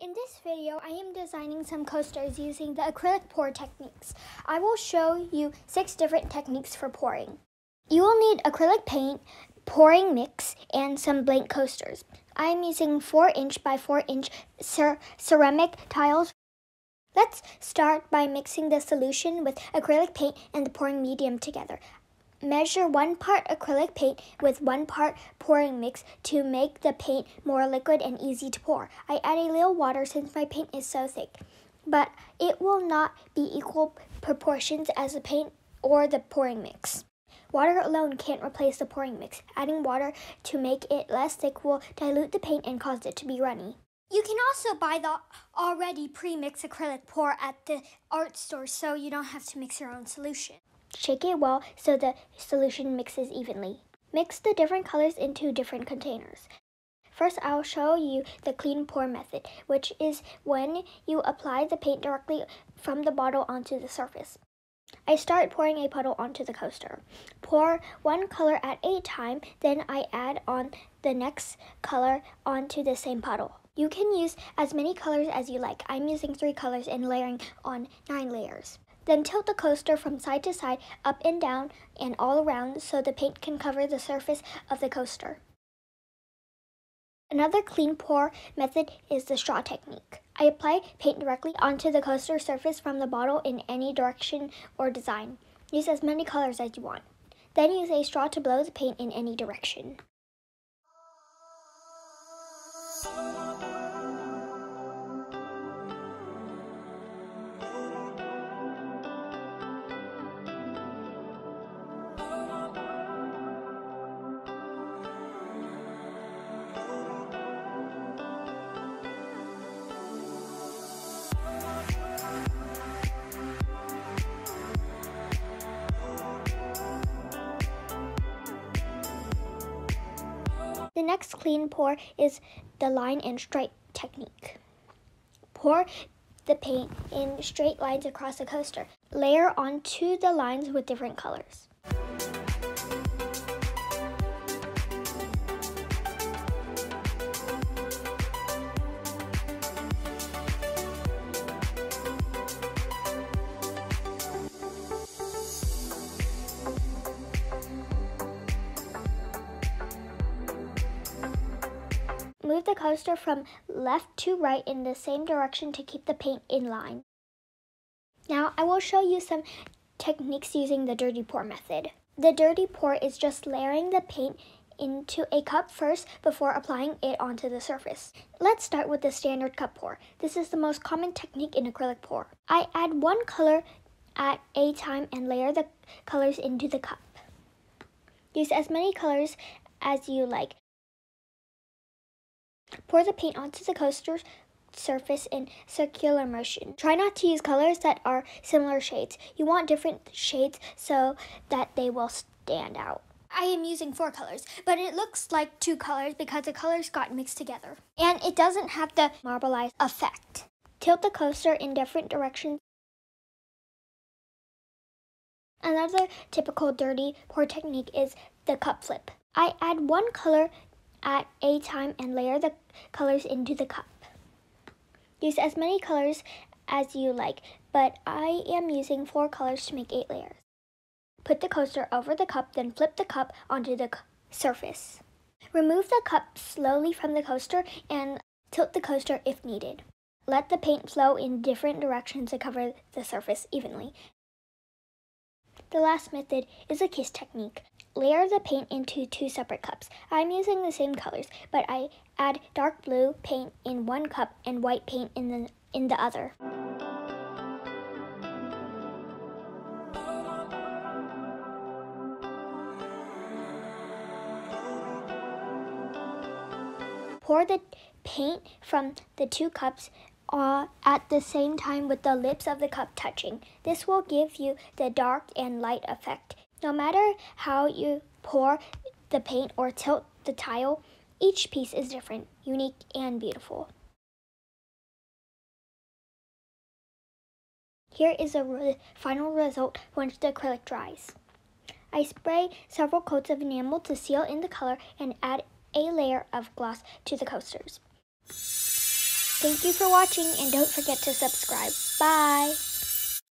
In this video, I am designing some coasters using the acrylic pour techniques. I will show you 6 different techniques for pouring. You will need acrylic paint, pouring mix, and some blank coasters. I am using 4" by 4" ceramic tiles. Let's start by mixing the solution with acrylic paint and the pouring medium together. Measure 1 part acrylic paint with 1 part pouring mix to make the paint more liquid and easy to pour. I add a little water since my paint is so thick, but it will not be equal proportions as the paint or the pouring mix. Water alone can't replace the pouring mix. Adding water to make it less thick will dilute the paint and cause it to be runny. You can also buy the already pre-mixed acrylic pour at the art store so you don't have to mix your own solution. Shake it well so the solution mixes evenly. Mix the different colors into different containers. First, I'll show you the clean pour method, which is when you apply the paint directly from the bottle onto the surface. I start pouring a puddle onto the coaster. Pour 1 color at a time, then I add on the next color onto the same puddle. You can use as many colors as you like. I'm using 3 colors and layering on 9 layers. Then tilt the coaster from side to side, up and down, and all around so the paint can cover the surface of the coaster. Another clean pour method is the straw technique. I apply paint directly onto the coaster surface from the bottle in any direction or design. Use as many colors as you want. Then use a straw to blow the paint in any direction. The next clean pour is the line and stripe technique. Pour the paint in straight lines across the coaster. Layer onto the lines with different colors. Move the coaster from left to right in the same direction to keep the paint in line. Now I will show you some techniques using the dirty pour method. The dirty pour is just layering the paint into a cup first before applying it onto the surface. Let's start with the standard cup pour. This is the most common technique in acrylic pour. I add 1 color at a time and layer the colors into the cup. Use as many colors as you like. Pour the paint onto the coaster surface in circular motion. Try not to use colors that are similar shades. You want different shades so that they will stand out. I am using 4 colors, but it looks like 2 colors because the colors got mixed together. And it doesn't have the marbleized effect. Tilt the coaster in different directions. Another typical dirty pour technique is the cup flip. I add 1 color at a time and layer the colors into the cup. Use as many colors as you like, but I am using 4 colors to make 8 layers. Put the coaster over the cup, then flip the cup onto the surface. Remove the cup slowly from the coaster and tilt the coaster if needed. Let the paint flow in different directions to cover the surface evenly. The last method is a kiss technique. Layer the paint into 2 separate cups. I'm using the same colors, but I add dark blue paint in 1 cup and white paint in the other. Pour the paint from the 2 cups at the same time with the lips of the cup touching. This will give you the dark and light effect. No matter how you pour the paint or tilt the tile, each piece is different, unique, and beautiful. Here is the final result once the acrylic dries. I spray several coats of enamel to seal in the color and add a layer of gloss to the coasters. Thank you for watching and don't forget to subscribe. Bye!